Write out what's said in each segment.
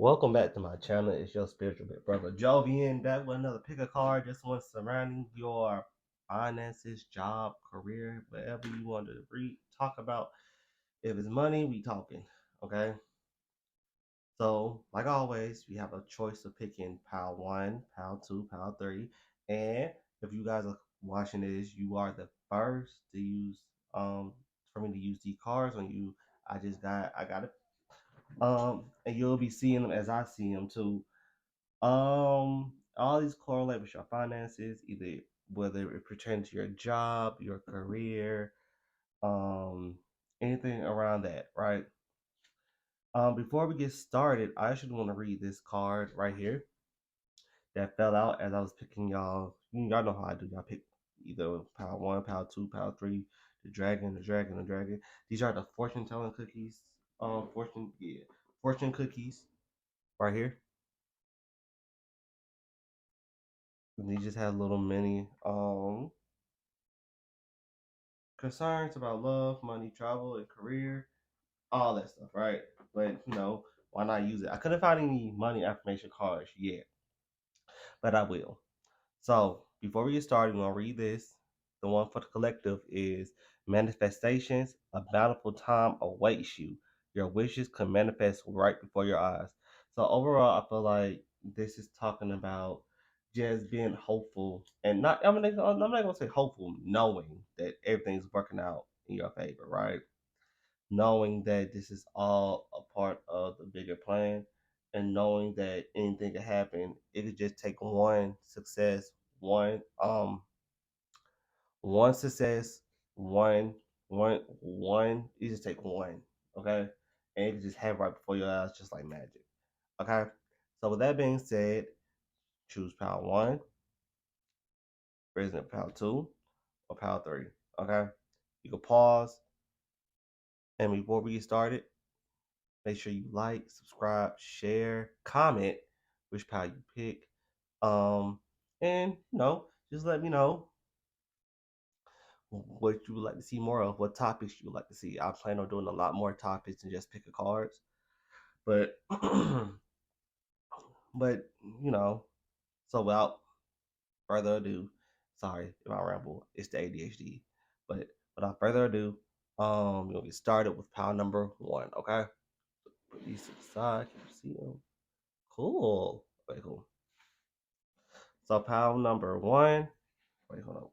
Welcome back to my channel. It's your spiritual big brother Jovian, back with another pick a card. This one surrounding your finances, job, career, whatever you want to read, talk about. If it's money, we talking. Okay. So, like always, we have a choice of picking pile one, pile two, pile three. And if you guys are watching this, you are the first to use for me to use these cards on you. I got it. And you'll be seeing them as I see them too. All these correlate with your finances, either whether it pertains to your job, your career, um, anything around that, right? Before we get started, I actually want to read this card right here that fell out as I was picking y'all. Y'all know how I do. Y'all pick either pile one, pile two, pile three, the dragon, the dragon, the dragon. These are the fortune telling cookies. Fortune cookies right here. And they just have little mini concerns about love, money, travel, and career, all that stuff, right? But why not use it? I couldn't find any money affirmation cards yet, but I will. So before we get started, we're gonna read this. The one for the collective is manifestations. A bountiful time awaits you. Your wishes can manifest right before your eyes. So overall, I feel like this is talking about just being hopeful and not. I'm not gonna say hopeful, knowing that everything's working out in your favor, right? Knowing that this is all a part of the bigger plan, and knowing that anything could happen. It could just take one success, one one success, one. You just take one, okay, and you can just have it right before your eyes, just like magic. Okay. So with that being said, choose power one, president power two, or power three. Okay. You can pause, and before we get started, make sure you like, subscribe, share, comment which pile you pick. Um, and just let me know what you would like to see more of, what topics you would like to see. I plan on doing a lot more topics than just pick a cards. But but you know, so without further ado, sorry if I ramble, it's the ADHD. But without further ado, we'll get started with pile number one, okay? Put these to the side, can you see them? Cool. Okay, cool. So pile number one. Wait, hold on.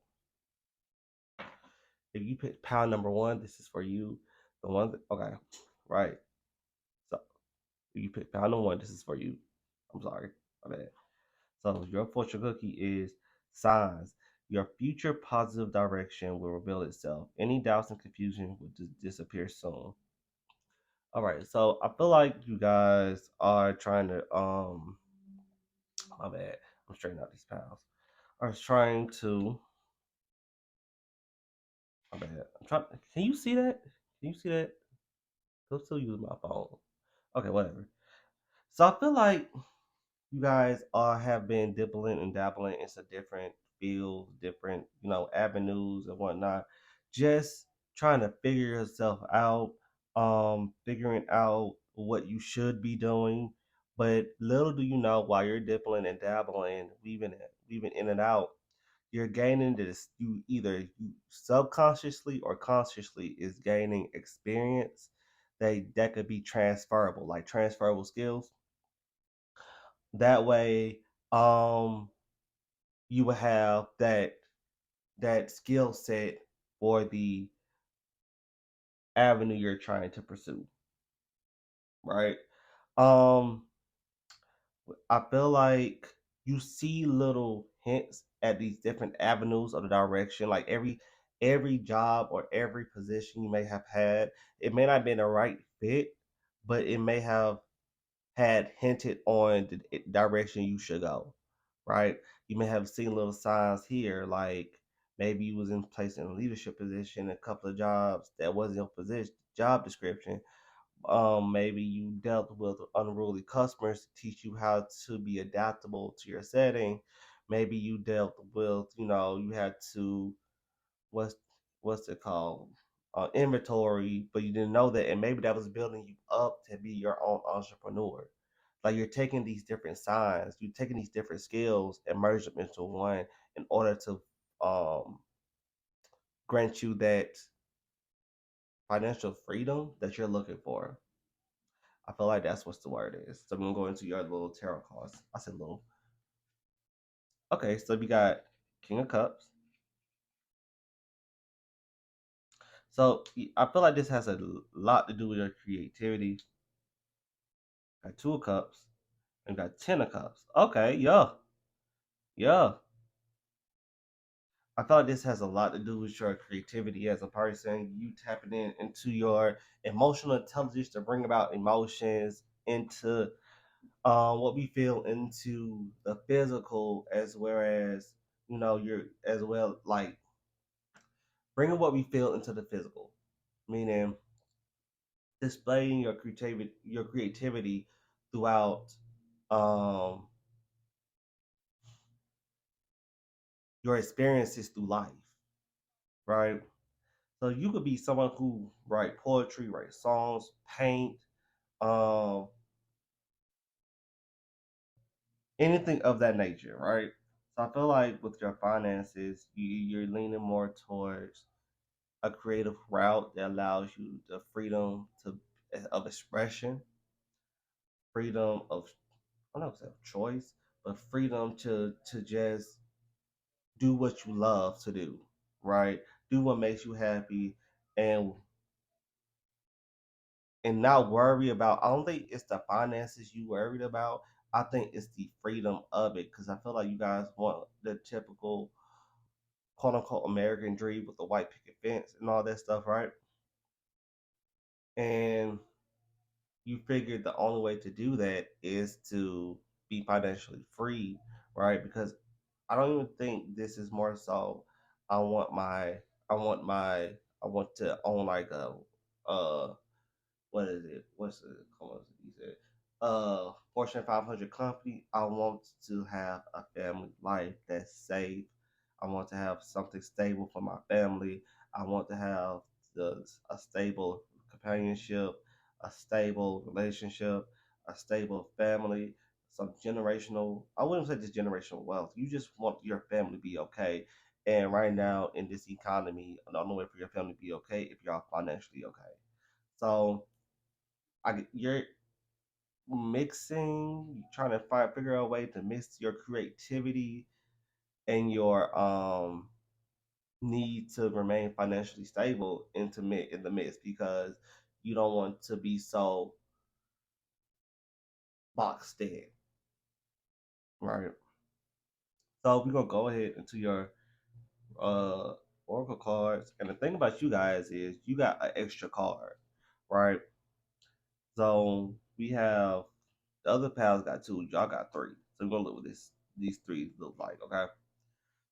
If you pick pile number one, this is for you. The one that, okay, right. So if you pick pile number one, this is for you. I'm sorry, my bad. So your fortune cookie is signs. Your future positive direction will reveal itself. Any doubts and confusion will disappear soon. All right, so I feel like you guys are trying to my bad. I'm straightening out these piles. I was trying to my bad. I'm trying. Can you see that? Can you see that? I'm still using my phone. Okay, whatever. So I feel like you guys all have been dibbling and dabbling into different fields, different, avenues and whatnot. Just trying to figure yourself out, figuring out what you should be doing. But little do you know, while you're dibbling and dabbling, weaving in and out, you're gaining this. You either you subconsciously or consciously is gaining experience that could be transferable, like transferable skills. That way, um, you will have that skill set for the avenue you're trying to pursue, right? Um, I feel like you see little hints at these different avenues of the direction. Like every job or every position you may have had, it may not have been the right fit, but it may have had hinted on the direction you should go, right? You may have seen little signs here, like maybe you was in place in a leadership position, a couple of jobs that wasn't your position job description. Maybe you dealt with unruly customers to teach you how to be adaptable to your setting. Maybe you dealt with, you had to what's what's it called, inventory, but you didn't know that, and maybe that was building you up to be your own entrepreneur. Like you're taking these different signs, you're taking these different skills and merge them into one in order to um grant you that financial freedom that you're looking for. I feel like that's what the word is. So I'm gonna go into your little tarot cards. I said little. Okay, so we got King of Cups. So I feel like this has a lot to do with your creativity. Got Two of Cups and got Ten of Cups. Okay, yeah, yeah. I feel like this has a lot to do with your creativity as a person. You tapping into your emotional intelligence to bring about emotions into what we feel into the physical, as well as you're as well like bringing what we feel into the physical, meaning displaying your creativity throughout um, your experiences through life, right? So you could be someone who write poetry, write songs, paint, um, anything of that nature, right? So I feel like with your finances, you're leaning more towards a creative route that allows you the freedom of expression, freedom of I don't know if it's choice, but freedom to just do what you love to do, right? Do what makes you happy, and not worry about. I don't think it's the finances you worried about. I think it's the freedom of it because I feel like you guys want the typical quote unquote American dream with the white picket fence and all that stuff, right? And you figured the only way to do that is to be financially free, right? Because I don't even think this is more so. I want my, I want my, I want to own like uh, what is it? What's the, what is it? He said, Fortune 500 company. I want to have a family life that's safe. I want to have something stable for my family. I want to have a stable companionship, a stable relationship, a stable family, some generational. I wouldn't say just generational wealth. You just want your family to be okay. And right now in this economy, the only way for your family to be okay if you're financially okay. So you're mixing, trying to figure out a way to mix your creativity and your need to remain financially stable in the midst because you don't want to be so boxed in, right? So we're gonna go ahead into your uh oracle cards, and the thing about you guys is you got an extra card, right? So we have the other pals got two, y'all got three. So we're gonna look what these three look like, okay?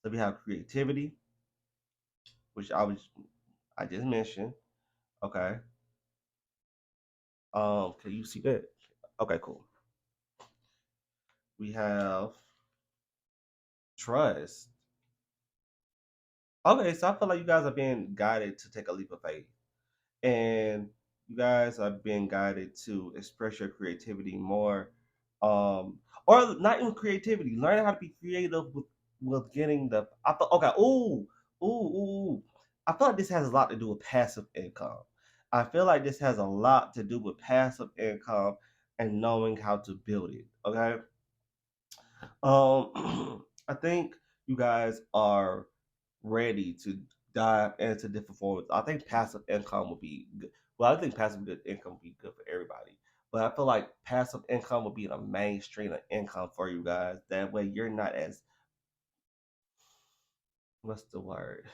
So we have creativity, which I just mentioned. Okay. Can you see that? Okay, cool. We have trust. Okay, so I feel like you guys are being guided to take a leap of faith. And you guys are being guided to express your creativity more. Or not even creativity, learn how to be creative with getting the I thought okay, ooh. I feel like this has a lot to do with passive income. I feel like this has a lot to do with passive income and knowing how to build it. Okay. I think you guys are ready to dive into different forms. I think passive income would be good. Well, I think passive good income would be good for everybody. But I feel like passive income would be the mainstream of income for you guys. That way you're not as what's the word?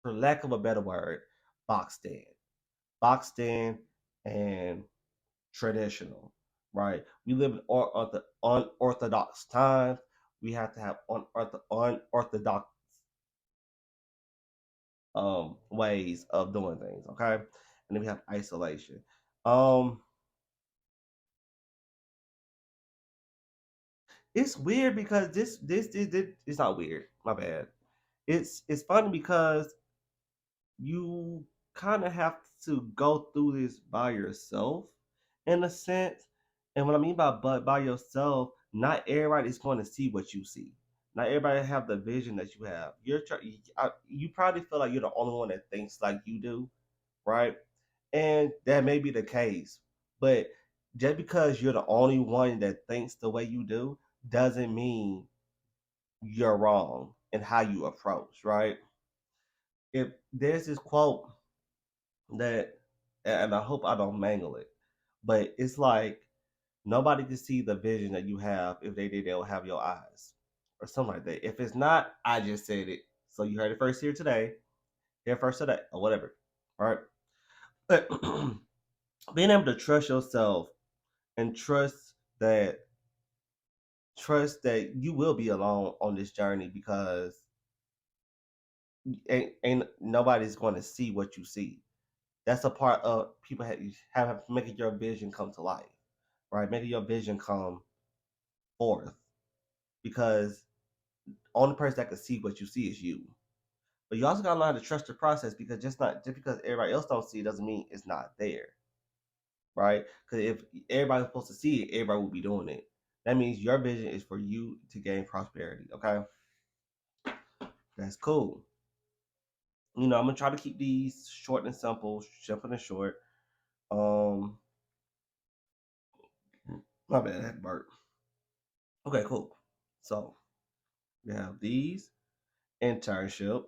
For lack of a better word, boxed in. Boxed in and traditional, right? We live in unorthodox times. We have to have unorthodox ways of doing things, okay? And then we have isolation. Um, it's weird because this it's not weird. My bad. It's funny because you kind of have to go through this by yourself in a sense, And what I mean by yourself, not everybody is going to see what you see. Not everybody have the vision that you have. You probably feel like you're the only one that thinks like you do, right? And that may be the case, but just because you're the only one that thinks the way you do doesn't mean you're wrong in how you approach, right? If there's this quote that, and I hope I don't mangle it, but it's like nobody can see the vision that you have if they did, they'll have your eyes or something like that. If it's not, I just said it. So you heard it first here today, here first today, or whatever. All right. But being able to trust yourself and that trust that you will be alone on this journey because ain't nobody's going to see what you see. That's a part of people have making your vision come to life, right? Making your vision come forth because only person that can see what you see is you. But you also gotta learn how to trust the process because just because everybody else don't see it doesn't mean it's not there, right? Because if everybody's supposed to see it, everybody will be doing it. That means your vision is for you to gain prosperity. Okay, that's cool. I'm gonna try to keep these short and simple and short. Um, my bad, I had burp. Okay, cool. So we have these internship.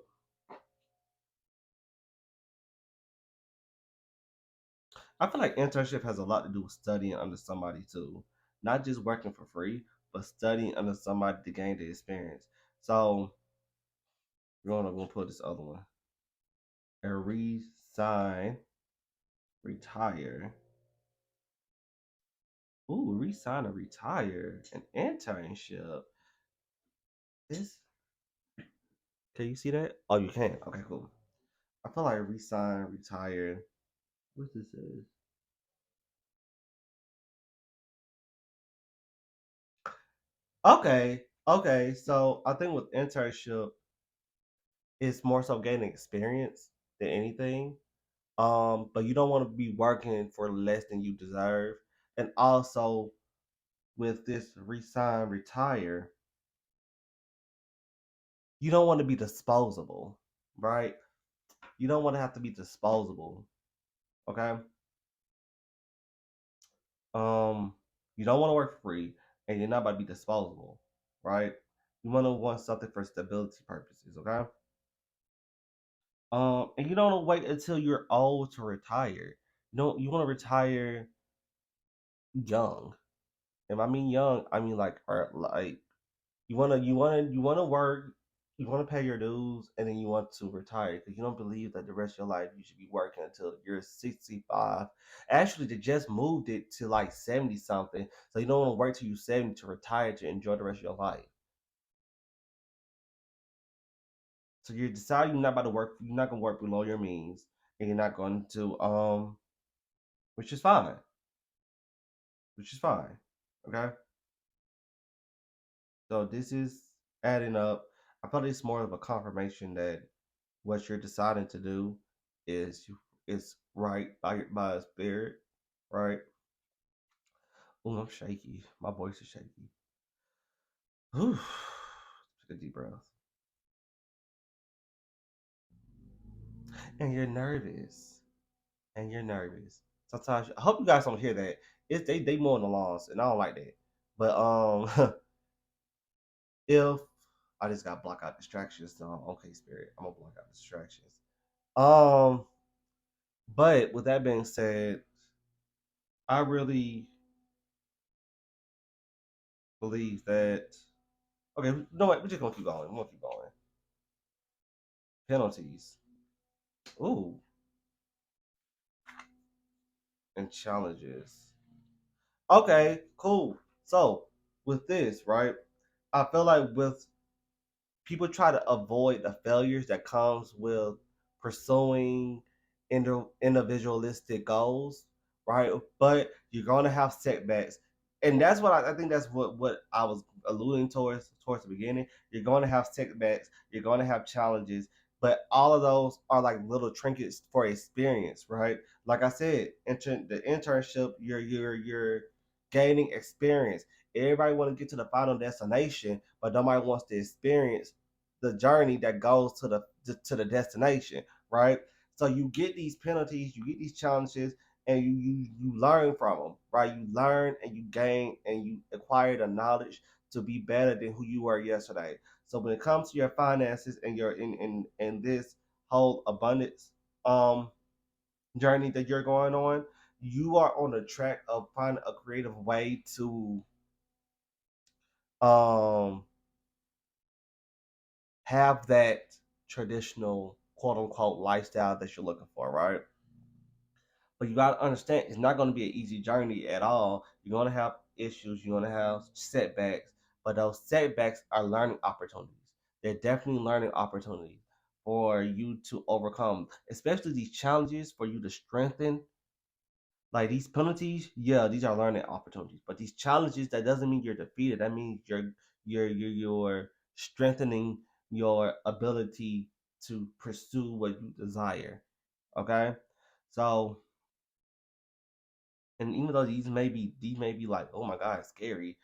I feel like internship has a lot to do with studying under somebody too, not just working for free, but studying under somebody to gain the experience. So we're gonna put this other one. A resign, retire. Ooh, resign or retire. An internship. This can you see that? Oh, you can. Okay, cool. I feel like resign, retire. What's this is? Okay, okay. So I think with internship, it's more so gaining experience than anything. But you don't want to be working for less than you deserve. And also with this resign, retire, you don't want to be disposable, right? You don't want to have to be disposable. Okay. Um, you don't want to work free and you're not about to be disposable, right? You want something for stability purposes, okay? And you don't want to wait until you're old to retire. You want to retire young. If I mean young, I mean like you wanna work, you wanna pay your dues, and then you want to retire because you don't believe that the rest of your life you should be working until you're 65. Actually, they just moved it to like 70 something, so you don't want to work till you're 70 to retire to enjoy the rest of your life. So you decide you're not about to work, you're not gonna work below your means, and you're not going to which is fine, which is fine. Okay, so this is adding up. I feel it's more of a confirmation that what you're deciding to do is right by a spirit, right? Oh, I'm shaky. My voice is shaky. Whew. Take a deep breath. And you're nervous. And you're nervous. Sometimes I hope you guys don't hear that. It's they mowing the lawns, and I don't like that. But if I just gotta block out distractions, so okay, spirit, I'm gonna block out distractions. Um, but with that being said, I really believe that. Okay, no, what? We're just gonna keep going. We're gonna keep going. Penalties. Ooh, and challenges. Okay, cool. So with this, right? I feel like with people try to avoid the failures that comes with pursuing individualistic goals, right? But you're gonna have setbacks, and that's what I think that's what I was alluding towards the beginning. You're going to have setbacks, you're going to have challenges, but all of those are like little trinkets for experience, right? Like I said, the internship, gaining experience. Everybody want to get to the final destination, but nobody wants to experience the journey that goes to the destination, right? So you get these penalties, you get these challenges, and you learn from them, right? You learn and you gain and you acquire the knowledge to be better than who you were yesterday. So when it comes to your finances and your in this whole abundance um journey that you're going on, you are on the track of finding a creative way to um have that traditional quote unquote lifestyle that you're looking for, right? But you gotta understand it's not gonna be an easy journey at all. You're gonna have issues, you're gonna have setbacks, but those setbacks are learning opportunities. They're definitely learning opportunities for you to overcome, especially these challenges for you to strengthen. Like these penalties, yeah, these are learning opportunities. But these challenges, that doesn't mean you're defeated. That means you're strengthening your ability to pursue what you desire. Okay, so and even though these may be like, oh my god, scary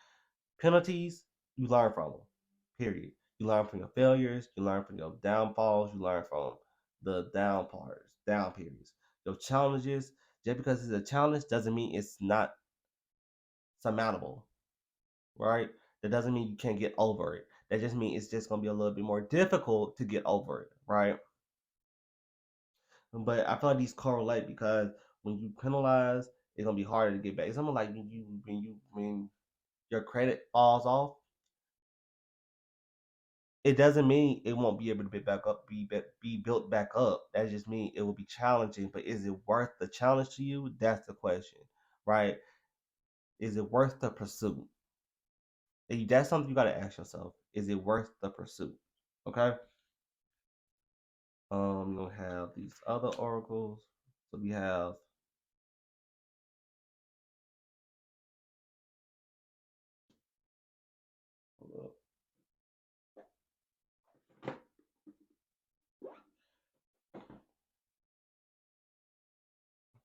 penalties, you learn from them. Period. You learn from your failures. You learn from your downfalls. You learn from the down parts, down periods. Your challenges. Just because it's a challenge doesn't mean it's not surmountable, right? That doesn't mean you can't get over it. That just means it's just gonna be a little bit more difficult to get over it, right? But I feel like these correlate because when you penalize, it's gonna be harder to get back. It's something like when your credit falls off, it doesn't mean it won't be able to be back up, be built back up. That just means it will be challenging. But is it worth the challenge to you? That's the question, right? Is it worth the pursuit? And that's something you got to ask yourself. Is it worth the pursuit? Okay. You'll have these other oracles. So we have.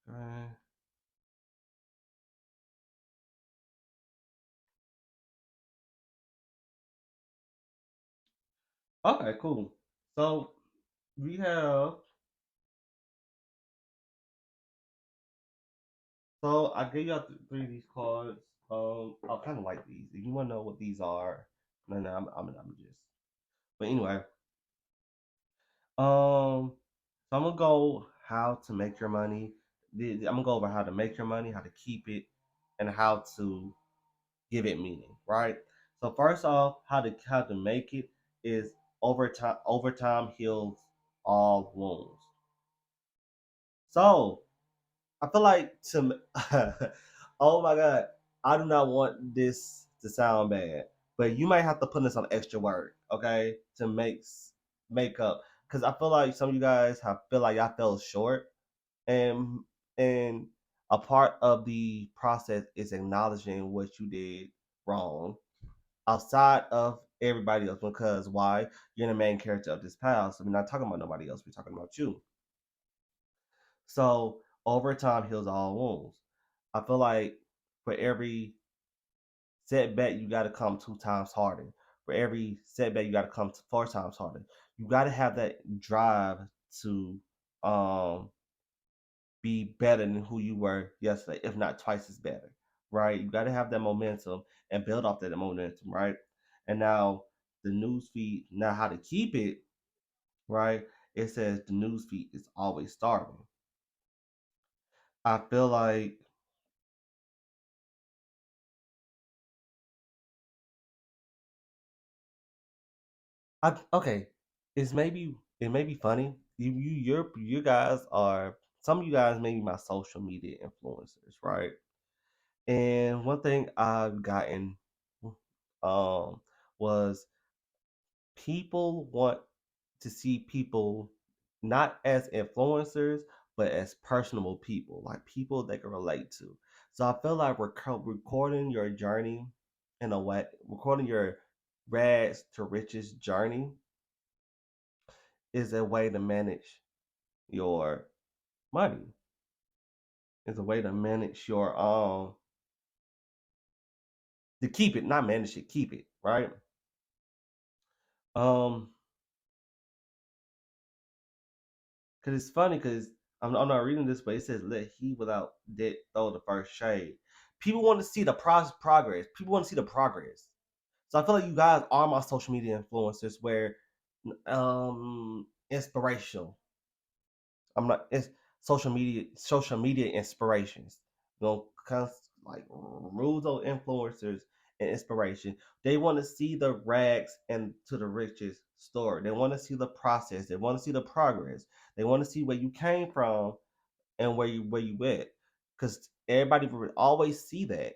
Okay. Okay. Cool. So we have. So I gave you all three of these cards. I kind of like these. If you want to know what these are, no, I'm just. But anyway, so I'm gonna go how to make your money. I'm gonna go over how to make your money, how to keep it, and how to give it meaning. Right. So first off, how to make it is overtime. Overtime heals all wounds. So I feel like oh my god, I do not want this to sound bad, but you might have to put in some extra work, okay, to make up. Because I feel like some of you guys have feel like y'all fell short, and and a part of the process is acknowledging what you did wrong outside of everybody else. Because why? You're the main character of this past, so we're not talking about nobody else. We're talking about you. So overtime heals all wounds. I feel like for every setback, you got to come 2 times harder. For every setback, you got to come 4 times harder. You got to have that drive to um, be better than who you were yesterday, if not twice as better, right? You got to have that momentum and build off that momentum, right? And now the news feed, now how to keep it, right? It says the news feed is always starving. I feel like okay. It may be funny. You guys are some of you guys may be my social media influencers, right? And one thing I've gotten um was people want to see people not as influencers but as personable people, like people they can relate to. So I feel like recording your journey in a way, recording your rags to riches journey is a way to manage your money. Is a way to manage your To keep it, not manage it, keep it, right? Um, because it's funny because I'm not reading this, but it says, "Let he without debt throw the first shade." People want to see the progress. People want to see the progress. So I feel like you guys are my social media influencers, where inspirational. I'm not. It's social media inspirations. You know, like rules of influencers and inspiration. They want to see the rags and to the riches story. They want to see the process. They want to see the progress. They want to see where you came from and where you went. Because everybody will always see that,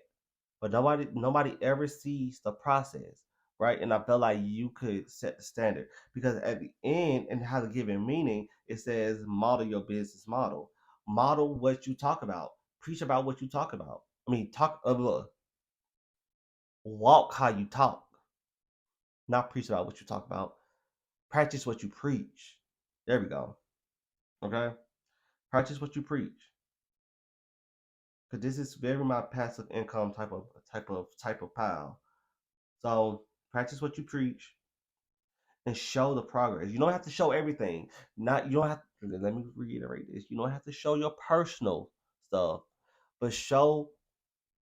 but nobody ever sees the process, right? And I felt like you could set the standard, because at the end, and how to give it meaning, it says model your business model what you talk about, preach about what you talk about. I mean, walk how you talk, not preach about what you talk about. Practice what you preach. There we go. Okay, practice what you preach, because this is very my passive income type of pile. So practice what you preach and show the progress. You don't have to show everything. Not you don't have to, let me reiterate this. You don't have to show your personal stuff, but show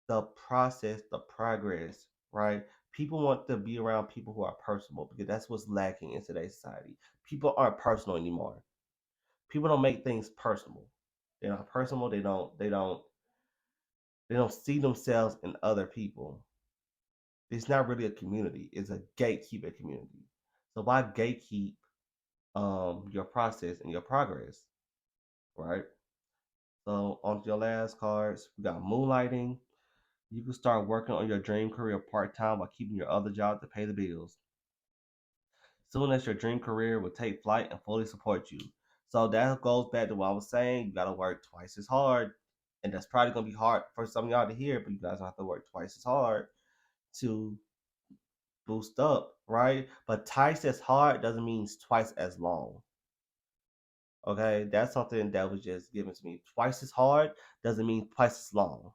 the process, the progress, right? People want to be around people who are personable, because that's what's lacking in today's society. People aren't personal anymore. People don't make things personal. They're not personal. They don't see themselves in other people. It's not really a community. It's a gatekeeper community. So why gatekeep your process and your progress, right? So on to your last cards, we got moonlighting. You can start working on your dream career part time while keeping your other job to pay the bills. Soon as your dream career will take flight and fully support you. So that goes back to what I was saying. You gotta work twice as hard, and that's probably gonna be hard for some of y'all to hear, but you guys have to work twice as hard to boost up, right? But twice as hard doesn't mean twice as long. Okay, that's something that was just given to me. Twice as hard doesn't mean twice as long.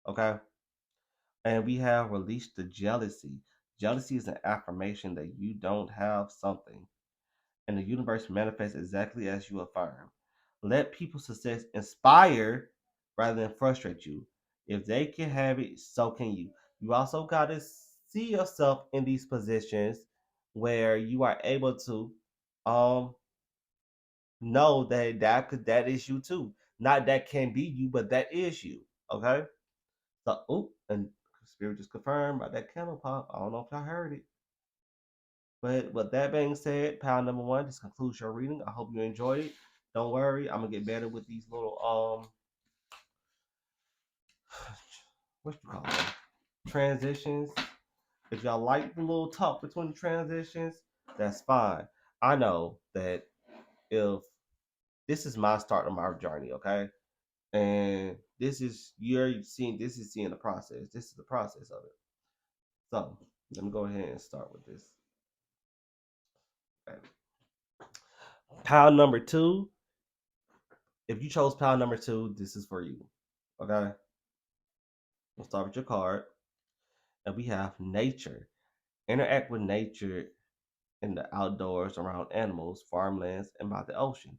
Okay, and we have released the jealousy. Jealousy is an affirmation that you don't have something, and the universe manifests exactly as you affirm. Let people's success inspire rather than frustrate you. If they can have it, so can you. You also got to see yourself in these positions where you are able to um know that is you too. Not that can be you, but that is you. Okay. So, and spirit just confirmed by that candle pop. I don't know if y'all heard it. But with that being said, pile number one, this concludes your reading. I hope you enjoyed it. Don't worry, I'm gonna get better with these little what you call them, transitions. If y'all like the little talk between the transitions, that's fine. I know that if this is my start of my journey, okay? And this is seeing the process. This is the process of it. So let me go ahead and start with this. Okay. Pile number two. If you chose pile number two, this is for you. Okay. We'll start with your card. And we have nature. Interact with nature in the outdoors, around animals, farmlands, and by the ocean.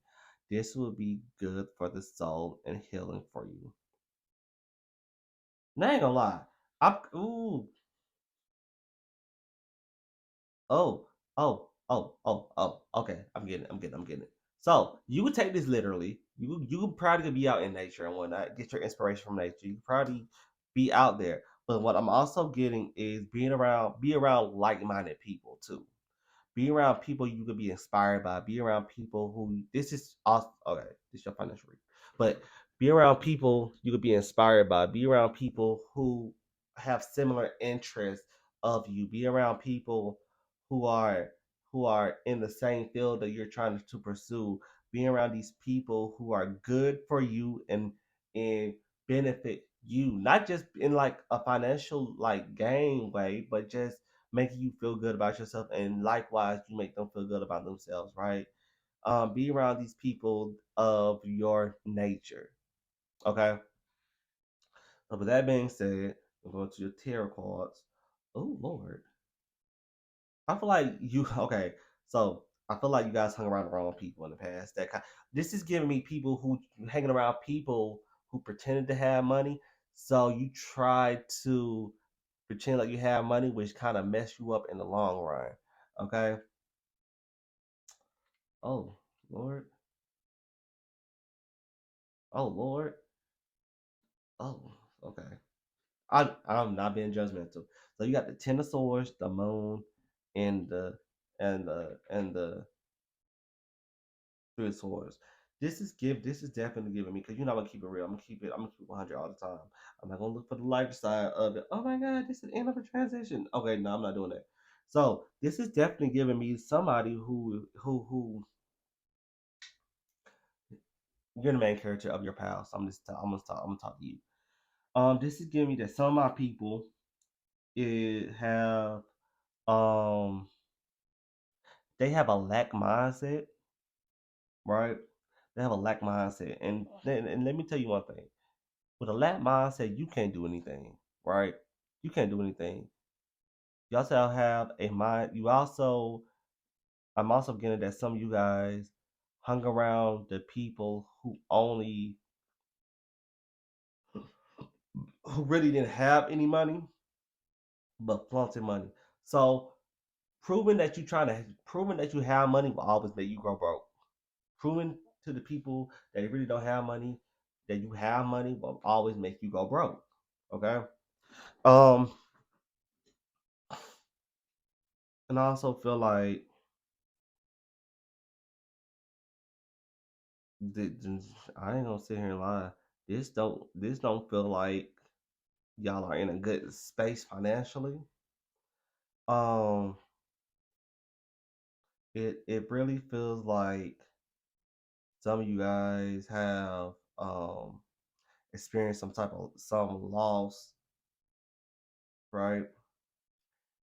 This will be good for the soul and healing for you. Now I ain't gonna lie. Oh, okay. I'm getting it. So you would take this literally. You could probably be out in nature and whatnot. Get your inspiration from nature. You could probably be out there. But what I'm also getting is be around like minded people too. Be around people you could be inspired by. Be around people who this is also okay. This is your financial read, but be around people you could be inspired by. Be around people who have similar interests of you. Be around people who are in the same field that you're trying to pursue. Be around these people who are good for you and benefit you, not just in like a financial like gain way, but just making you feel good about yourself, and likewise you make them feel good about themselves, right? Be around these people of your nature. Okay. So with that being said, I'm going to your tarot cards. Oh Lord. I feel like you okay. So I feel like you guys hung around the wrong people in the past. This is giving me people who hanging around people who pretended to have money. So you try to pretend like you have money, which kind of mess you up in the long run. Okay. Oh Lord. Oh Lord. Oh, okay. I'm not being judgmental. So you got the Ten of Swords, the Moon, and the Three of Swords. This is definitely giving me, because you know I'm gonna keep it real. I'm gonna keep it 100 all the time. I'm not gonna look for the lighter side of it. Oh my God, this is the end of a transition. Okay, no, I'm not doing that. So this is definitely giving me somebody who you're the main character of your past. I'm gonna talk to you. This is giving me that some of my people have um they have a lack mindset, right? They have a lack mindset, and let me tell you one thing: with a lack mindset, you can't do anything, right? You can't do anything. You also have a mind. I'm also getting that some of you guys hung around the people who really didn't have any money, but flaunted money. So proving that you have money will always make you go broke. Proving to the people that really don't have money that you have money will always make you go broke. Okay. Um, and I also feel like I ain't gonna sit here and lie. This don't feel like y'all are in a good space financially. Um, it really feels like some of you guys have experienced some loss, right?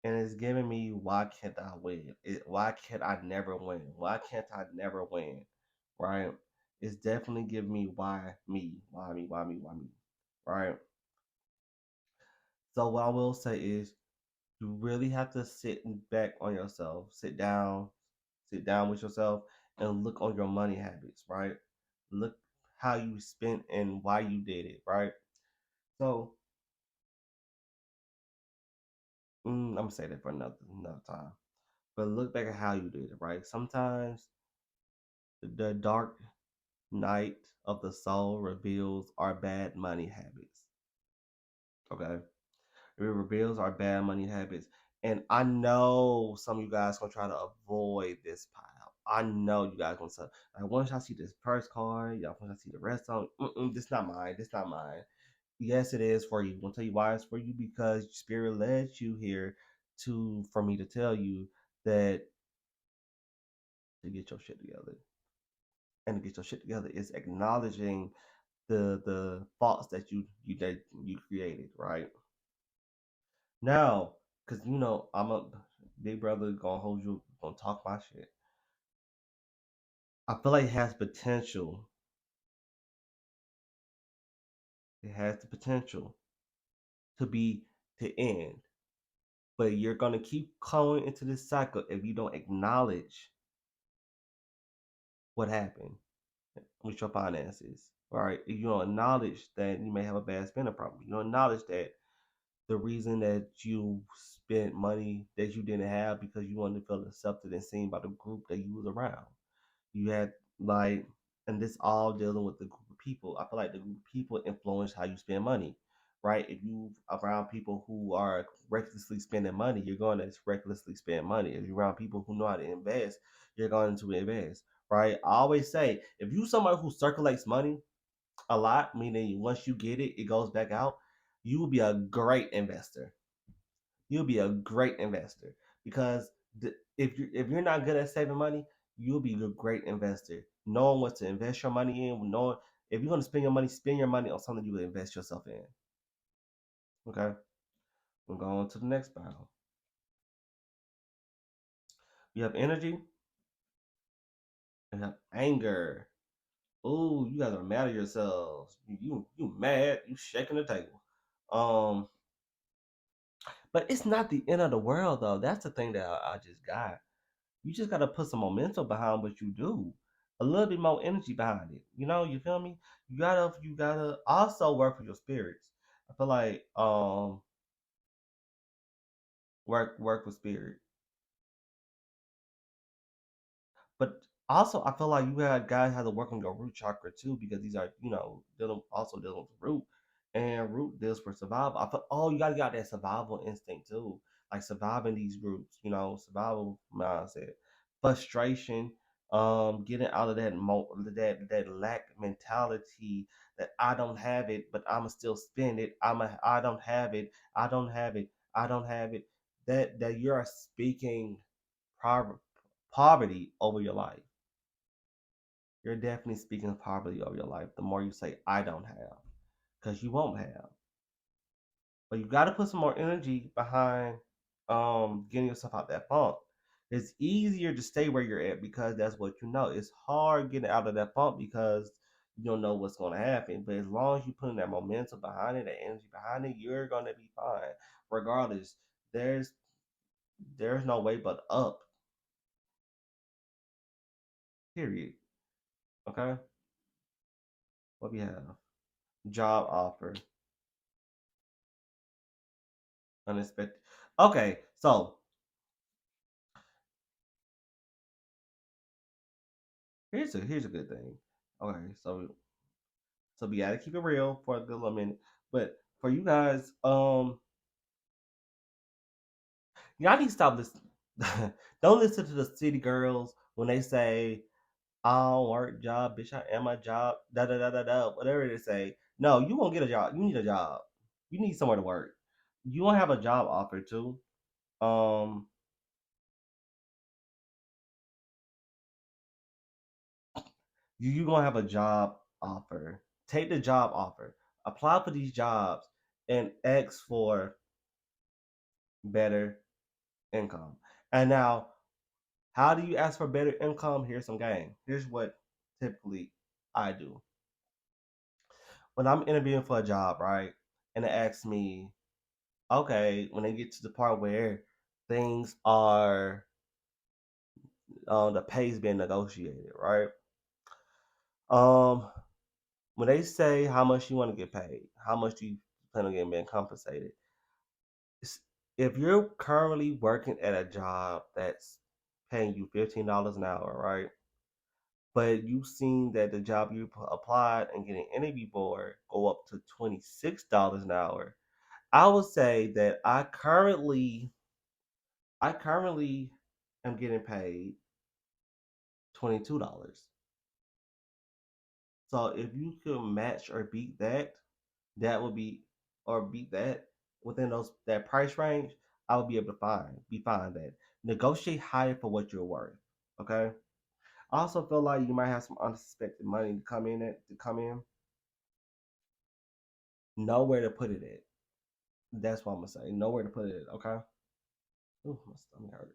And it's giving me, why can't I win? Why can't I never win? Why can't I never win? Right? It's definitely giving me, why me? Why me? Why me? Why me? Right? So what I will say is, you really have to back on yourself. Sit down with yourself and look on your money habits, right? Look how you spent and why you did it, right? So I'm gonna say that for another time. But look back at how you did it, right? Sometimes the dark night of the soul reveals our bad money habits. Okay, it reveals our bad money habits, and I know some of you guys gonna try to avoid this pile. I know you guys gonna say, like, once I see this first card, y'all once I see the rest of it, this not mine. This not mine. Yes, it is for you. I'm gonna tell you why it's for you, because Spirit led you here for me to tell you that to get your shit together. And to get your shit together is acknowledging the faults that you created, right? Now, because you know I'm a big brother, gonna hold you, gonna talk my shit. I feel like it has potential. It has the potential to be to end, but you're gonna keep going into this cycle if you don't acknowledge what happened with your finances. All right, if you don't acknowledge that you may have a bad spending problem, you don't acknowledge that the reason that you spent money that you didn't have because you wanted to feel accepted and seen by the group that you was around. You had like, and this all dealing with the group of people. I feel like the group of people influence how you spend money, right? If you around people who are recklessly spending money, you're going to recklessly spend money. If you're around people who know how to invest, you're going to invest, right? I always say, if you someone who circulates money a lot, meaning once you get it, it goes back out, you will be a great investor. You'll be a great investor, because if you're not good at saving money, you'll be a great investor. Knowing what to invest your money in, knowing if you're going to spend your money on something you would invest yourself in. Okay, we're going to the next battle. You have energy and have anger. Oh, you guys are mad at yourselves. You mad? You shaking the table. Um, But it's not the end of the world though. That's the thing that I just got. You just gotta put some momentum behind what you do. A little bit more energy behind it. You feel me? You gotta also work for your spirits. I feel like work with spirit. But also, I feel like you guys have to work on your root chakra too, because these are, dealing with root, and root deals for survival. I feel, you gotta got that survival instinct too, like surviving these groups, survival mindset, frustration, getting out of that lack mentality that I don't have it, but I'ma still spend it. I don't have it. I don't have it. I don't have it. That you're speaking poverty over your life. You're definitely speaking poverty over your life. The more you say, I don't have, because you won't have. But you got to put some more energy behind getting yourself out that funk. It's easier to stay where you're at because that's what you know. It's hard getting out of that funk because you don't know what's going to happen. But as long as you put in that momentum behind it, that energy behind it, you're going to be fine. Regardless, there's there's no way but up. Period. Okay. What we have? Job offer. Unexpected. Okay, so here's a good thing. Okay, so we gotta keep it real for a good little minute. But for you guys, y'all need to stop listening. Don't listen to the city girls when they say, "I don't work job, bitch. I am a job." Da da da da da. Whatever they say. No, you won't get a job. You need a job. You need somewhere to work. You won't have a job offer too. Um, you gonna have a job offer. Take the job offer. Apply for these jobs and ask for better income. And now, how do you ask for better income? Here's some game. Here's what typically I do. When I'm interviewing for a job, right? And they ask me, okay, when they get to the part where things are the pay's being negotiated, right? Um, when they say how much you want to get paid, how much do you plan on getting being compensated? If you're currently working at a job that's paying you $15 an hour, right? But you've seen that the job you applied and getting interview for go up to $26 an hour. I would say that I currently am getting paid $22. So if you could match or beat that, that would be or beat that within that price range, I would be able to find that. Negotiate higher for what you're worth. Okay. I also feel like you might have some unsuspected money to come in. Nowhere to put it at. That's what I'm gonna say. Nowhere to put it at, okay? Ooh, my stomach hurt.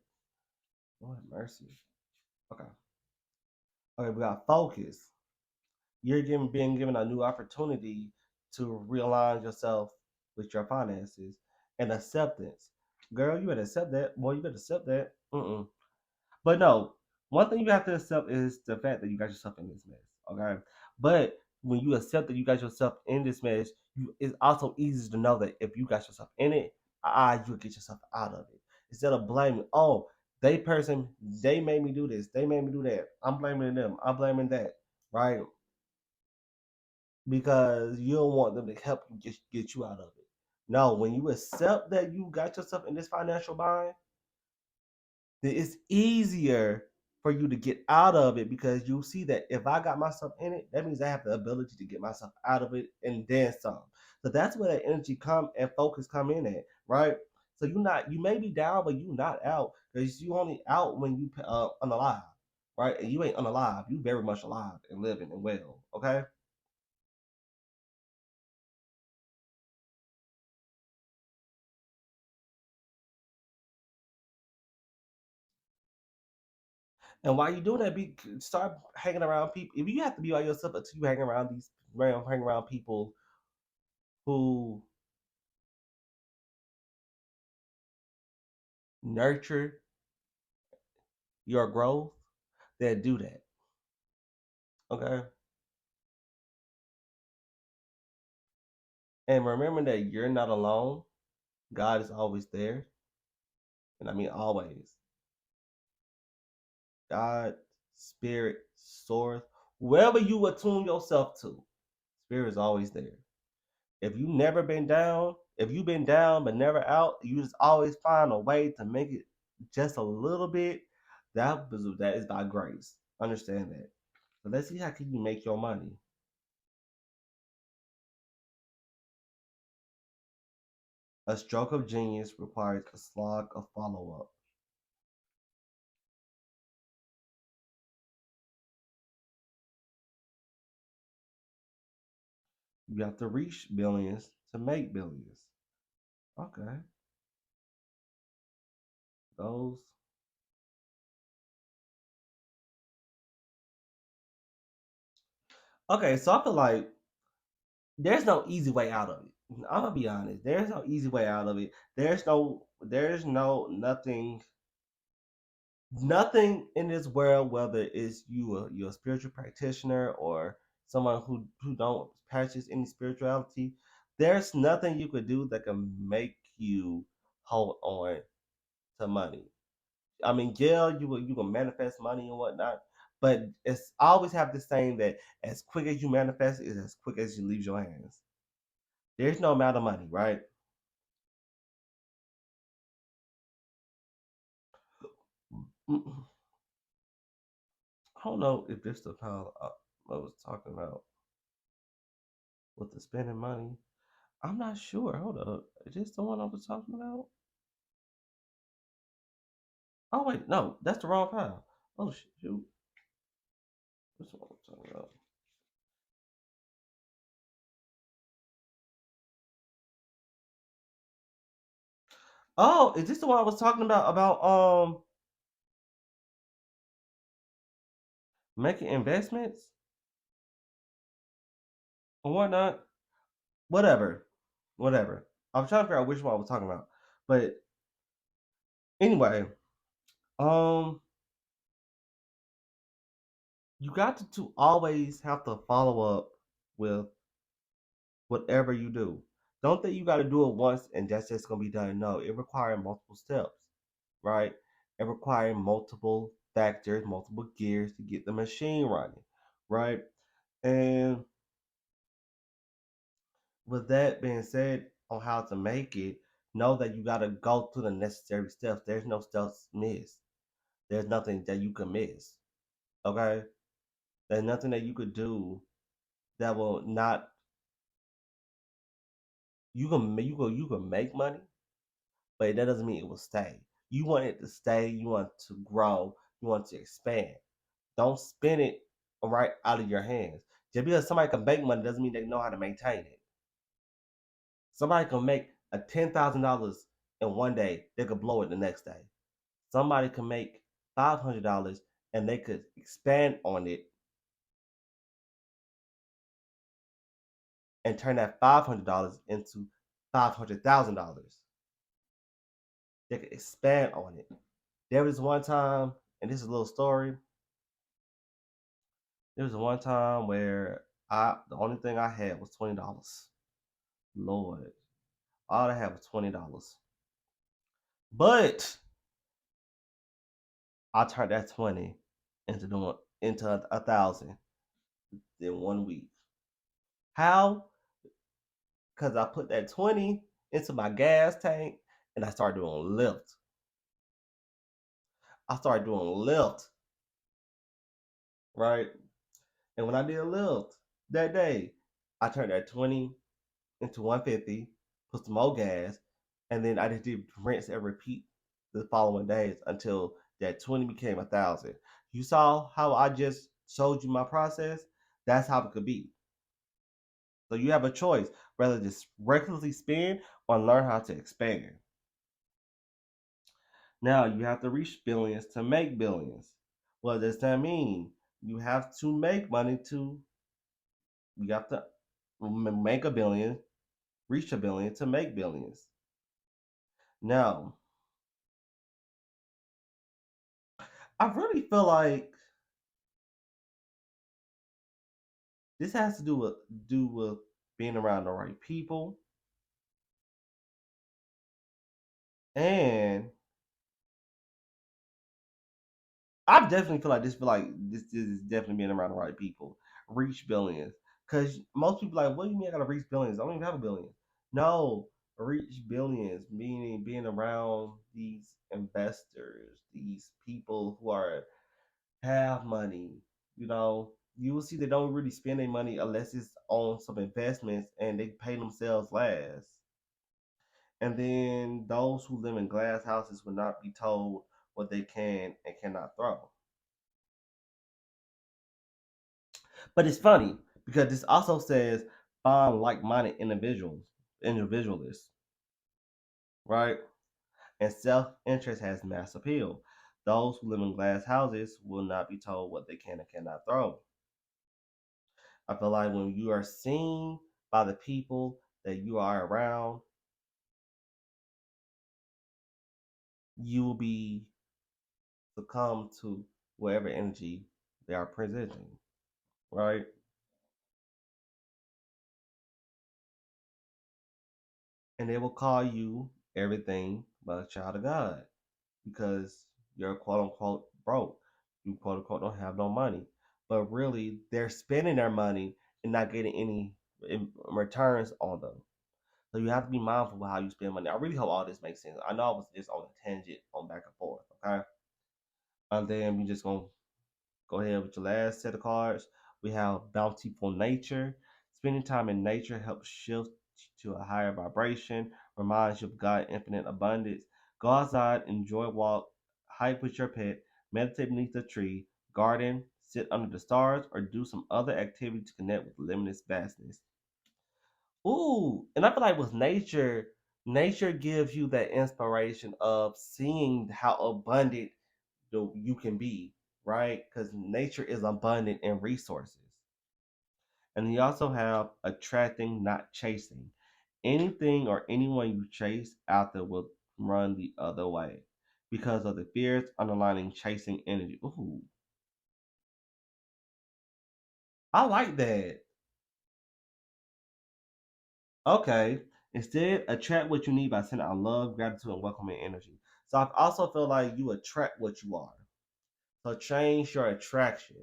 Lord have mercy. Okay. Okay, we got focus. You're being given a new opportunity to realign yourself with your finances and acceptance. Girl, you better accept that. Boy, you better accept that. Mm-mm. But no, one thing you have to accept is the fact that you got yourself in this mess. Okay. But when you accept that you got yourself in this mess, it's also easy to know that if you got yourself in it, you'll get yourself out of it. Instead of blaming, oh, they made me do this, they made me do that. I'm blaming them, I'm blaming that, right? Because you don't want them to help you get you out of it. No, when you accept that you got yourself in this financial bind, it's easier for you to get out of it because you see that if I got myself in it, that means I have the ability to get myself out of it and then some. So that's where that energy come and focus come in at, right? So you may be down, but you not out because you only out when you unalive, right? And you ain't unalive. You very much alive and living and well, okay? And while you doing that, start hanging around people. If you have to be by yourself until you hang around people who nurture your growth, then do that. Okay. And remember that you're not alone. God is always there. And I mean always. God, spirit, source, wherever you attune yourself to, spirit is always there. If you never been down, if you've been down but never out, you just always find a way to make it just a little bit. That is by grace. Understand that. So let's see how can you make your money. A stroke of genius requires a slog of follow up. You have to reach billions to make billions. Okay. Those. Okay, so I feel like there's no easy way out of it. I'm gonna be honest. There's no easy way out of it. There's no nothing in this world, whether it's you're a spiritual practitioner or someone who don't practice any spirituality, there's nothing you could do that can make you hold on to money. I mean, yeah, you will manifest money and whatnot, but it's always have this saying that as quick as you manifest is as quick as you leave your hands. There's no amount of money, right? I don't know if this the pile I was talking about with the spending money. I'm not sure. Hold up. Is this the one I was talking about? Oh wait, no, that's the wrong pile. Oh shoot. This one I'm talking about. Oh, is this the one I was talking about making investments or whatnot? Whatever. Whatever. I'm trying to figure out which one I was talking about. But anyway, um you got to always have to follow up with whatever you do. Don't think you got to do it once and that's just gonna be done. No, it requires multiple steps, right? It requires multiple factors, multiple gears to get the machine running, right? And with that being said, on how to make it, know that you got to go through the necessary steps. There's no steps missed. There's nothing that you can miss. Okay, there's nothing that you could do that will not. You can make money, but that doesn't mean it will stay. You want it to stay, you want it to grow, you want it to expand. Don't spend it right out of your hands. Just because somebody can make money doesn't mean they know how to maintain it. Somebody can make a $10,000 in one day, they could blow it the next day. Somebody can make $500 and they could expand on it and turn that $500 into $500,000. They could expand on it. There was one time, and this is a little story. There was one time where the only thing I had was $20. Lord, all I had was $20. But I turned that 20 into a thousand in 1 week. How? Because I put that 20 into my gas tank and I started doing lift. I started doing lift, right? And when I did lift that day, I turned that 20 into 150, put some more gas, and then I just did rinse and repeat the following days until that 20 became 1,000. You saw how I just showed you my process? That's how it could be. So you have a choice whether just recklessly spend or learn how to expand. Now you have to reach billions to make billions. What does that mean? You have to make money to, you have to make a billion, reach a billion to make billions. Now, I really feel like this has to do with being around the right people, and I definitely feel like this is definitely being around the right people. Reach billions. Cause most people like, what do you mean I gotta reach billions? I don't even have a billion. No, reach billions, meaning being around these investors, these people who are have money. You know, you will see they don't really spend their money unless it's on some investments and they pay themselves last. And then those who live in glass houses will not be told what they can and cannot throw. But it's funny because this also says find like-minded individualists, right? And self-interest has mass appeal. Those who live in glass houses will not be told what they can and cannot throw. I feel like when you are seen by the people that you are around, you will be succumb to whatever energy they are presenting, right? And they will call you everything but a child of God because you're quote unquote broke. You quote unquote don't have no money. But really, they're spending their money and not getting any returns on them. So you have to be mindful of how you spend money. I really hope all this makes sense. I know I was just on a tangent on back and forth, okay? And then we just gonna go ahead with your last set of cards. We have Bountiful Nature. Spending time in nature helps shift to a higher vibration, reminds you of God's infinite abundance. Go outside, enjoy a walk, hike with your pet, meditate beneath a tree, garden, sit under the stars, or do some other activity to connect with limitless vastness. Ooh, and I feel like with nature, nature gives you that inspiration of seeing how abundant you can be, right? Because nature is abundant in resources. And you also have attracting, not chasing. Anything or anyone you chase out there will run the other way because of the fears underlining chasing energy. Ooh, I like that. Okay. Instead, attract what you need by sending out love, gratitude, and welcoming energy. So I also feel like you attract what you are. So change your attraction.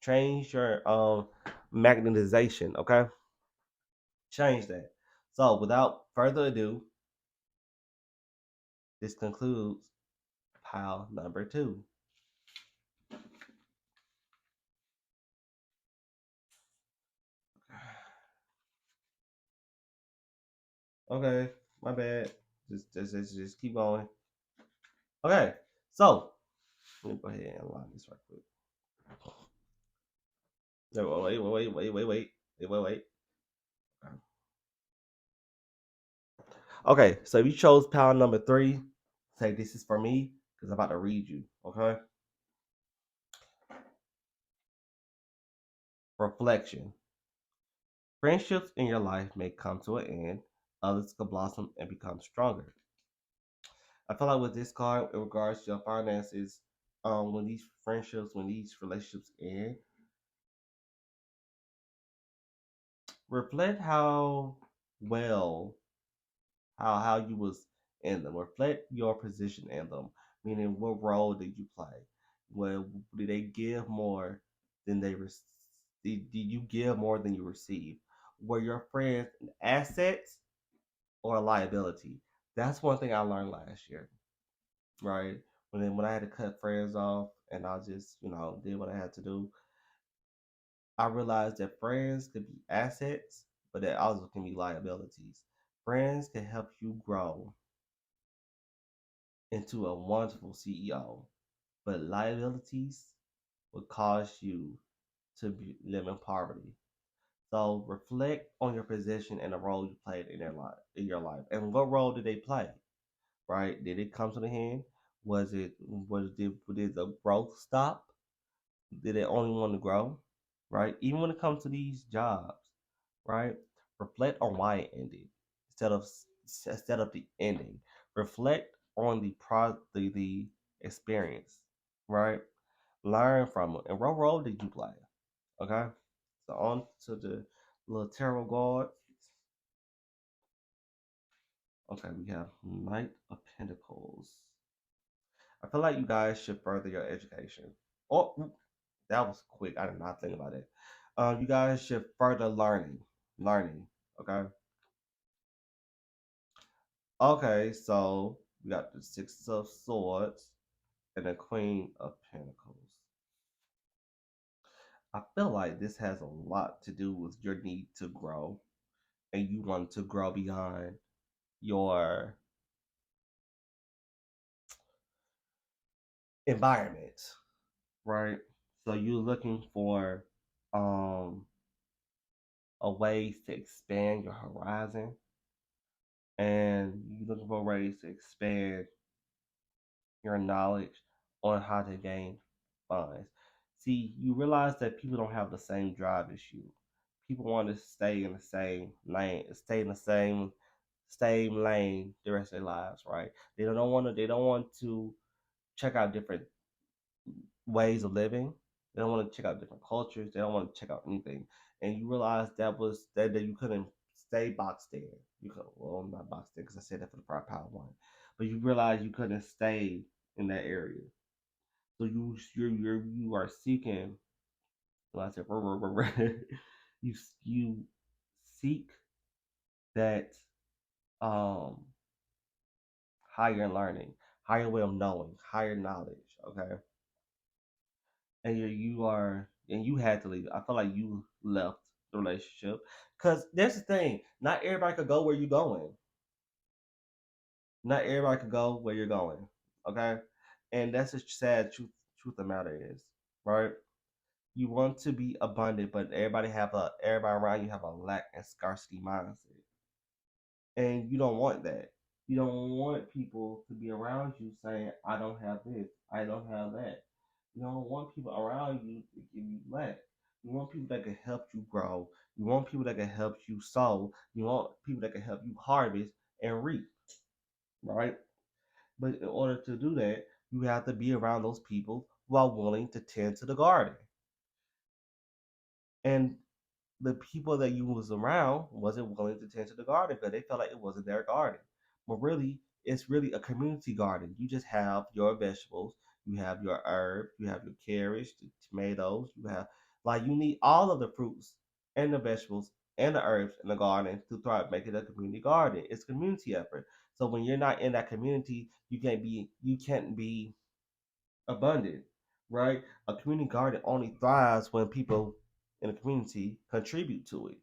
Change your magnetization, okay? Change that. So without further ado, this concludes pile number two. Okay, my bad. Just keep going. Okay, so let me go ahead and line this right quick. No, wait. Okay, so if you chose pile number three, say this is for me because I'm about to read you. Okay, reflection. Friendships in your life may come to an end. Others could blossom and become stronger. I feel like with this card, in regards to your finances, when these friendships, when these relationships end, reflect how well how you was in them. Reflect your position in them, meaning what role did you play? Well, did they give more than they received? Did you give more than you received? Were your friends assets or a liability? That's one thing I learned last year, right? When I had to cut friends off and I just did what I had to do, I realized that friends could be assets, but they also can be liabilities. Friends can help you grow into a wonderful CEO, but liabilities will cause you to live in poverty. So reflect on your position and the role you played in your life, and what role did they play? Right? Did it come to the hand? Did the growth stop? Did they only want to grow? Right? Even when it comes to these jobs, right? Reflect on why it ended instead of the ending. Reflect on the experience, right? Learn from it. And what role did you play? Okay. So on to the little tarot card. Okay, we have Knight of Pentacles. I feel like you guys should further your education. Oh, that was quick. I did not think about it. You guys should further learning. Okay. Okay, so we got the Six of Swords and the Queen of Pentacles. I feel like this has a lot to do with your need to grow, and you want to grow beyond your environment, right? So you're looking for um a ways to expand your horizon, and you're looking for ways to expand your knowledge on how to gain funds. See, you realize that people don't have the same drive as you. People want to stay in the same lane, stay in the same lane the rest of their lives, right? They don't want to check out different ways of living. They don't want to check out different cultures. They don't want to check out anything. And you realize that you couldn't stay boxed there. You could, well, not boxed there because I said that for the prior power one, but you realize you couldn't stay in that area. So you are seeking. Well, I said you you seek that um higher learning, higher way of knowing, higher knowledge. Okay, and you had to leave. I feel like you left the relationship because there's the thing. Not everybody could go where you're going. Not everybody could go where you're going. Okay, and that's the sad truth of the matter is, right? You want to be abundant, but everybody around you have a lack and scarcity mindset, and you don't want that. You don't want people to be around you saying, "I don't have this, I don't have that." You don't want people around you to give you lack. You want people that can help you grow. You want people that can help you sow. You want people that can help you harvest and reap, right? But in order to do that, you have to be around those people while willing to tend to the garden. And the people that you was around wasn't willing to tend to the garden because they felt like it wasn't their garden. But really, it's really a community garden. You just have your vegetables, you have your herbs, you have your carrots, the tomatoes, you have like you need all of the fruits and the vegetables and the herbs in the garden to thrive, make it a community garden. It's a community effort. So when you're not in that community, you can't be abundant, right? A community garden only thrives when people in the community contribute to it,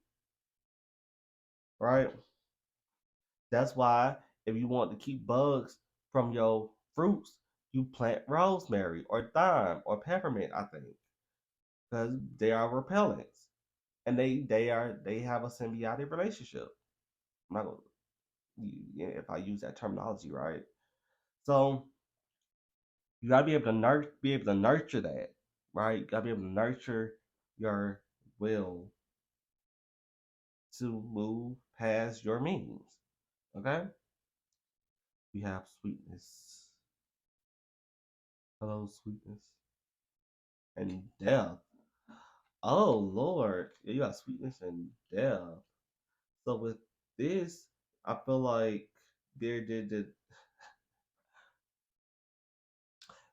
right? That's why if you want to keep bugs from your fruits, you plant rosemary or thyme or peppermint, I think, because they are repellents and they have a symbiotic relationship. I'm not gonna, if I use that terminology right. So you gotta be able to nurture that, right? You gotta be able to nurture your will to move past your means. Okay? We have sweetness. Hello, sweetness. And death. Oh Lord. Yeah, you got sweetness and death. So with this, I feel like there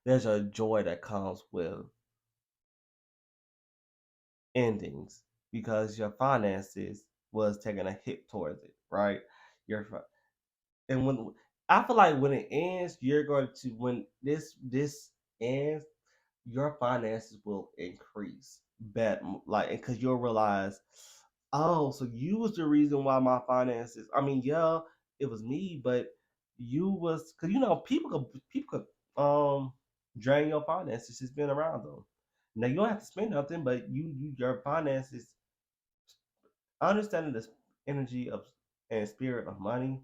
there's a joy that comes with endings because your finances was taking a hit towards it, right? Your and when I feel like when it ends, you're going to when this ends, your finances will increase. Bet like because you'll realize, oh, so you was the reason why my finances. I mean, yeah, it was me, but you was because people could drain your finances just being around them. Now you don't have to spend nothing, but your finances understanding this energy of and spirit of money.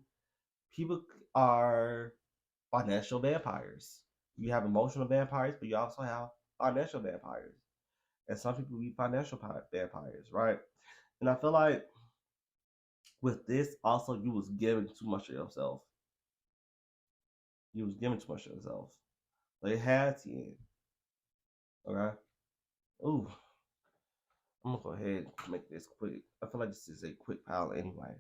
People are financial vampires. You have emotional vampires, but you also have financial vampires. And some people be vampires, right? And I feel like with this, also you was giving too much of yourself. You was giving too much of yourself. So it had to end. Okay. Ooh, I'm gonna go ahead and make this quick. I feel like this is a quick pile anyway.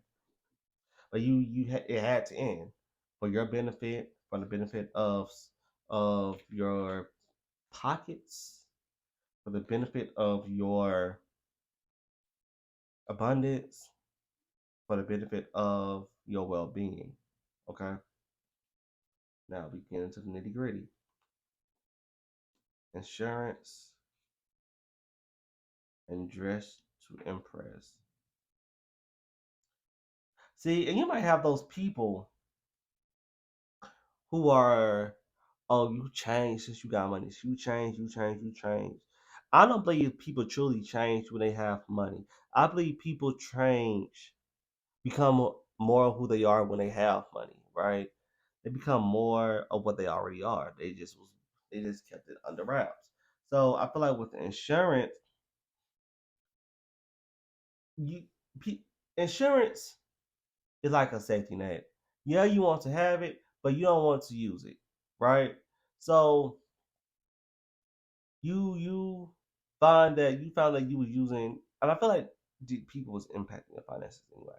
But it had to end for your benefit, for the benefit of your pockets, for the benefit of your abundance, for the benefit of your well-being. Okay. Now we get into the nitty-gritty. Insurance and dress to impress. See, and you might have those people who are, oh, you changed since you got money. So you change, you change, you change. I don't believe people truly change when they have money. I believe people change, become more of who they are when they have money, right? They become more of what they already are. They just kept it under wraps. So I feel like with insurance, you insurance is like a safety net. Yeah, you want to have it, but you don't want to use it, right? So you found that you was using, and I feel like people was impacting your finances anyway.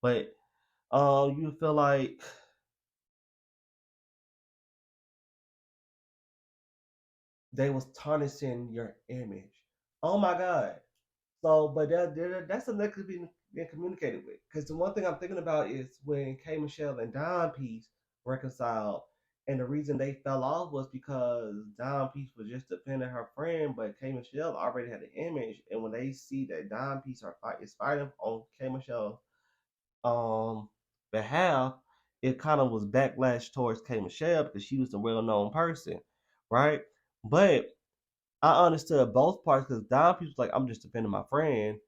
But you feel like they was tarnishing your image. Oh my god. So, but that's something that could be being communicated with. Because the one thing I'm thinking about is when K Michelle and Don Peace reconciled, and the reason they fell off was because Don Peace was just defending her friend, but K Michelle already had an image, and when they see that Don Peace is fighting on K Michelle's um behalf, it kind of was backlash towards K Michelle because she was a well known person, right? But I understood both parts because Don Peace was like, I'm just defending my friend.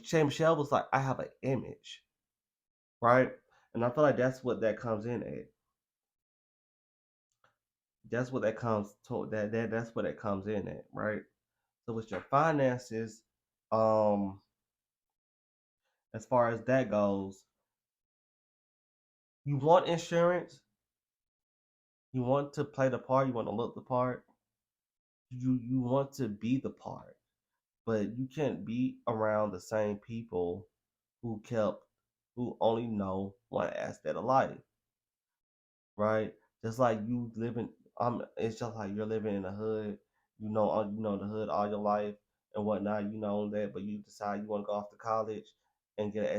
Shay Michelle was like, I have an image, right? And I feel like that's what that comes in at. That's what that comes to that's what that comes in at, right? So with your finances, um, as far as that goes, you want insurance, you want to play the part, you want to look the part, you want to be the part, but you can't be around the same people who kept who only know one aspect of life, right? Just like you living, it's just like you're living in the hood. You know the hood all your life and whatnot. You know that, but you decide you want to go off to college and get.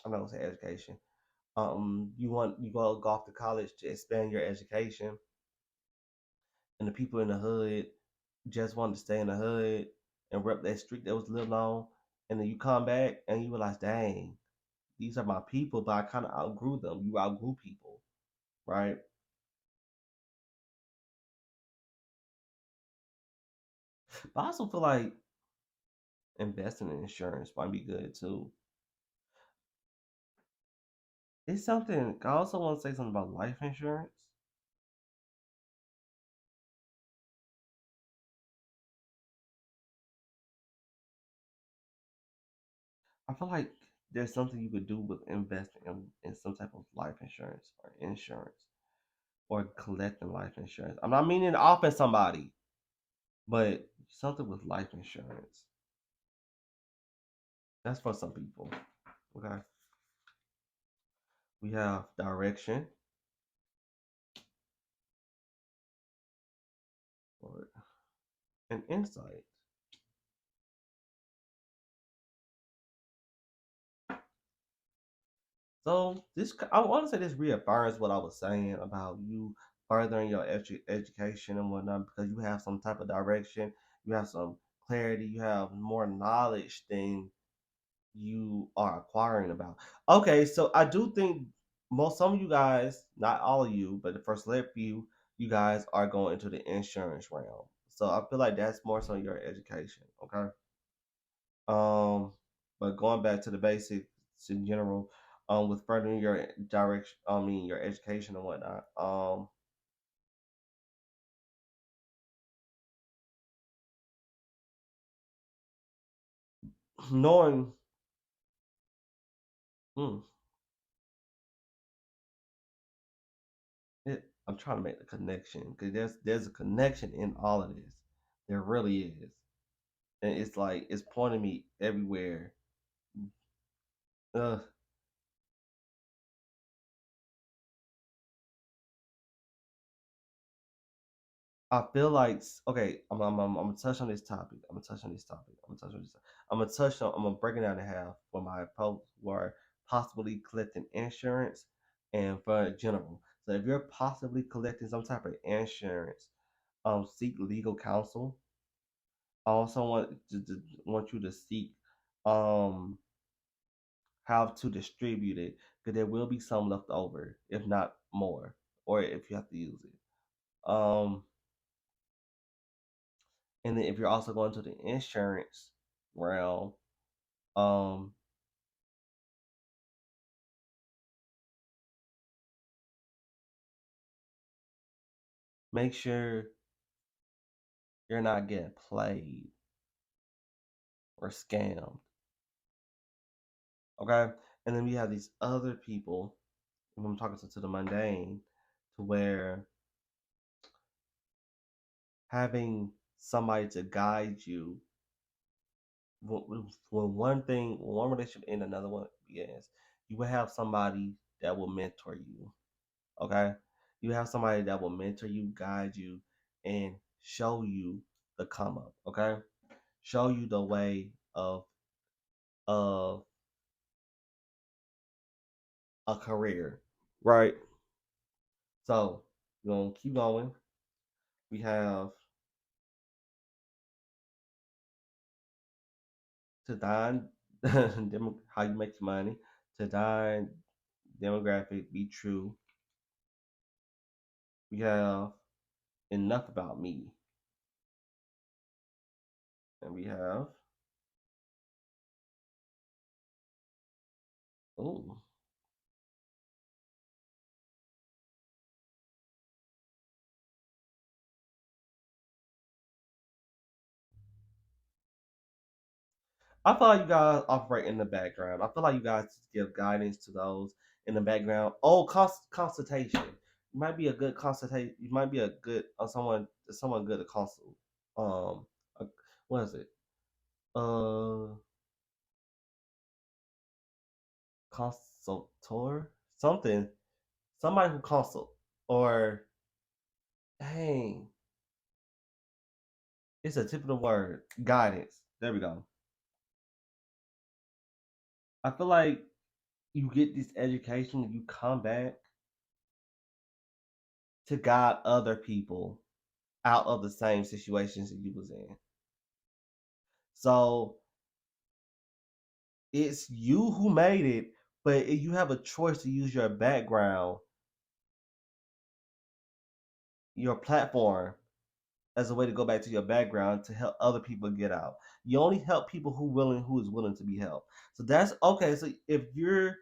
I'm not gonna say education. You go off to college to expand your education, and the people in the hood just want to stay in the hood and rep that street that was lived on, and then you come back and you realize, dang, these are my people, but I kind of outgrew them. You outgrew people, right? But I also feel like investing in insurance might be good too. It's something I also want to say something about life insurance. I feel like there's something you could do with investing in some type of life insurance or insurance or collecting life insurance. I'm not meaning to offend somebody, but something with life insurance. That's for some people. Okay. We have direction or an insight. So I want to say this reaffirms what I was saying about you furthering your education and whatnot because you have some type of direction, you have some clarity, you have more knowledge than you are acquiring about. Okay, so I do think some of you guys, not all of you, but the first select few, you guys are going into the insurance realm. So I feel like that's more so your education. Okay. Um, but going back to the basics in general, with furthering your direction, your education and whatnot, knowing, hmm, I'm trying to make the connection because there's a connection in all of this. There really is, and it's like it's pointing me everywhere. Uh, I feel like okay. I'm gonna touch on this topic. I'm gonna touch on this topic. I'm gonna touch on this. I'm gonna touch on. I'm gonna break it down in half for my posts were possibly collecting insurance and for general. So if you're possibly collecting some type of insurance, seek legal counsel. I also want you to seek um how to distribute it because there will be some left over, if not more, or if you have to use it. And then if you're also going to the insurance realm, um, make sure you're not getting played or scammed. Okay. And then we have these other people, and I'm talking to the mundane, to where having somebody to guide you when one relationship and another one begins, you will have somebody that will mentor you. Okay, you have somebody that will mentor you, guide you, and show you the come up. Okay, show you the way of a career. Right. So we're gonna keep going. We have to dine how you make your money, to dine demographic, be true. We have enough about me, and we have oh, I feel like you guys operate in the background. I feel like you guys give guidance to those in the background. Oh, consultation. You might be a good consultation. You might be a good someone good to consult. Um, uh, what is it? Uh, consultor something. Somebody who consult or dang, it's a tip of the word. Guidance. There we go. I feel like you get this education, you come back to guide other people out of the same situations that you was in. So it's you who made it, but you have a choice to use your background, your platform, as a way to go back to your background to help other people get out. You only help people who is willing to be helped. So that's okay. So if you're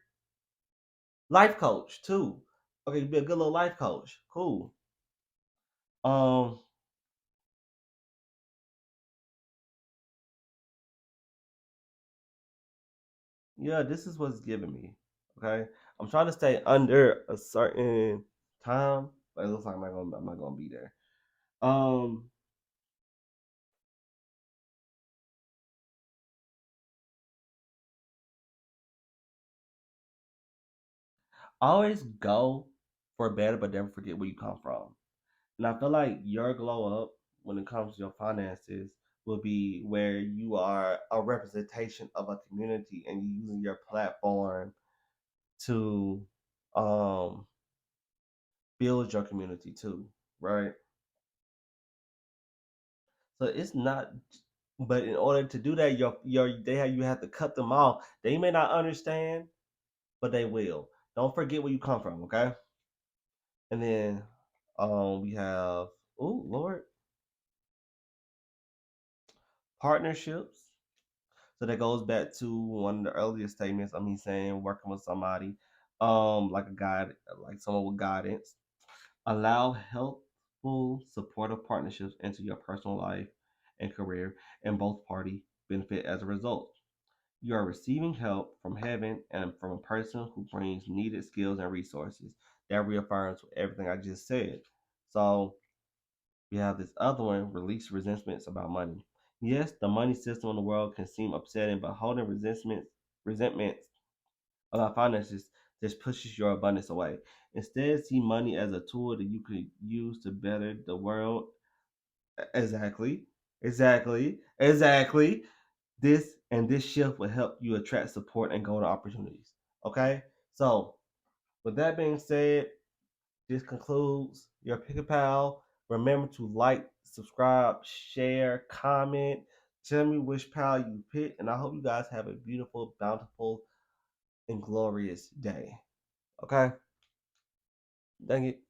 life coach too, okay, you be a good little life coach. Cool. Um, yeah, this is what's giving me. Okay, I'm trying to stay under a certain time, but it looks like I'm not gonna be there. Um, always go for better, but never forget where you come from. And I feel like your glow up when it comes to your finances will be where you are a representation of a community and you using your platform to um build your community too, right? So it's not, but in order to do that, you have to cut them off. They may not understand, but they will. Don't forget where you come from, okay? And then we have oh Lord, partnerships. So that goes back to one of the earlier statements of me saying working with somebody, like a guide, like someone with guidance. Allow helpful, supportive partnerships into your personal life and career, and both party benefit as a result. You are receiving help from heaven and from a person who brings needed skills and resources. That reaffirms everything I just said. So we have this other one, release resentments about money. Yes, the money system in the world can seem upsetting, but holding resentments about finances just pushes your abundance away. Instead, see money as a tool that you could use to better the world. Exactly. Exactly. This shift will help you attract support and golden opportunities. Okay? So, with that being said, this concludes your Pick a Pal. Remember to like, subscribe, share, comment. Tell me which pal you pick, and I hope you guys have a beautiful, bountiful, and glorious day. Okay? Thank you.